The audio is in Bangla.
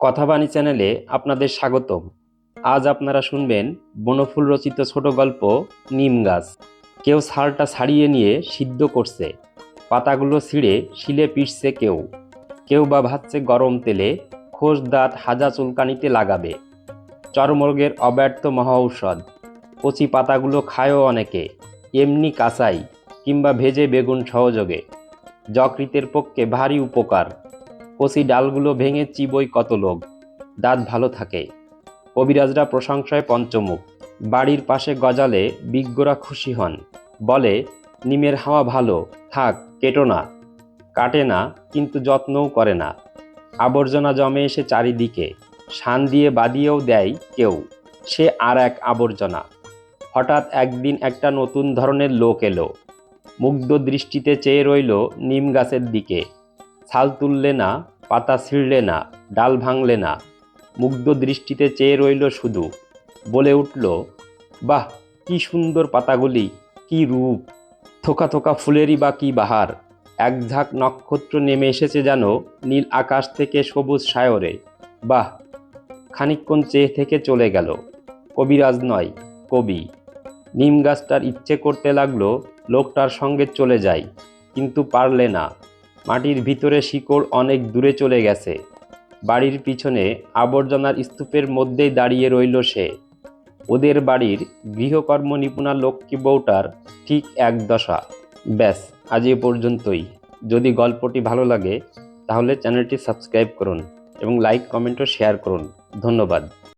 কথাবাণী চ্যানেলে আপনাদের স্বাগতম। আজ আপনারা শুনবেন বনফুল রচিত ছোট গল্প নিম গাছ। কেউ ছালটা ছাড়িয়ে নিয়ে সিদ্ধ করছে, পাতাগুলো ছিঁড়ে শিলে পিষছে, কেউ কেউ বা ভাজছে গরম তেলে, খোস দাঁত হাজা চুলকানিতে লাগাবে। চর্মরোগের অব্যর্থ মহাঔষধ। কচি পাতাগুলো খায়ও অনেকে, এমনি কাঁচাই কিংবা ভেজে বেগুন সহযোগে। যকৃতের পক্ষে ভারী উপকার। কচি ডালগুলো ভেঙে চিবোয় কত লোক, দাঁত ভালো থাকে। কবিরাজরা প্রশংসায় পঞ্চমুখ। বাড়ির পাশে গজালে বিজ্ঞরা খুশি হন, বলে নিমের হাওয়া ভালো, থাক কেটো না। কাটে না, কিন্তু যত্নও করে না। আবর্জনা জমে এসে চারিদিকে, শান দিয়ে বাদিয়েও দেয় কেউ, সে আর এক আবর্জনা। হঠাৎ একদিন একটা নতুন ধরনের লোক এলো, মুগ্ধ দৃষ্টিতে চেয়ে রইল নিম গাছের দিকে। ছাল তুললে না, পাতা ছিঁড়লে না, ডাল ভাঙলে না, মুগ্ধ দৃষ্টিতে চেয়ে রইল শুধু। বলে উঠল, বাহ, কি সুন্দর পাতাগুলি, কি রূপ! থোকা থোকা ফুলেরই বা কি বাহার! এক ঝাঁক নক্ষত্র নেমে এসেছে যেন নীল আকাশ থেকে সবুজ সায়রে। বাহ! খানিকক্ষণ চেয়ে থেকে চলে গেল। কবিরাজ নয়, কবি। নিম গাছটার ইচ্ছে করতে লাগলো লোকটার সঙ্গে চলে যায়, কিন্তু পারলে না। মাটির ভিতরে শিকড় অনেক দূরে চলে গেছে। বাড়ির পিছনে আবর্জনার স্তূপের মধ্যেই দাঁড়িয়ে রইল সে। ওদের বাড়ির গৃহকর্ম নিপুণা লক্ষ্মী বউটার ঠিক এক দশা। ব্যাস, আজ এ পর্যন্তই। যদি গল্পটি ভালো লাগে তাহলে চ্যানেলটি সাবস্ক্রাইব করুন এবং লাইক, কমেন্ট ও শেয়ার করুন। ধন্যবাদ।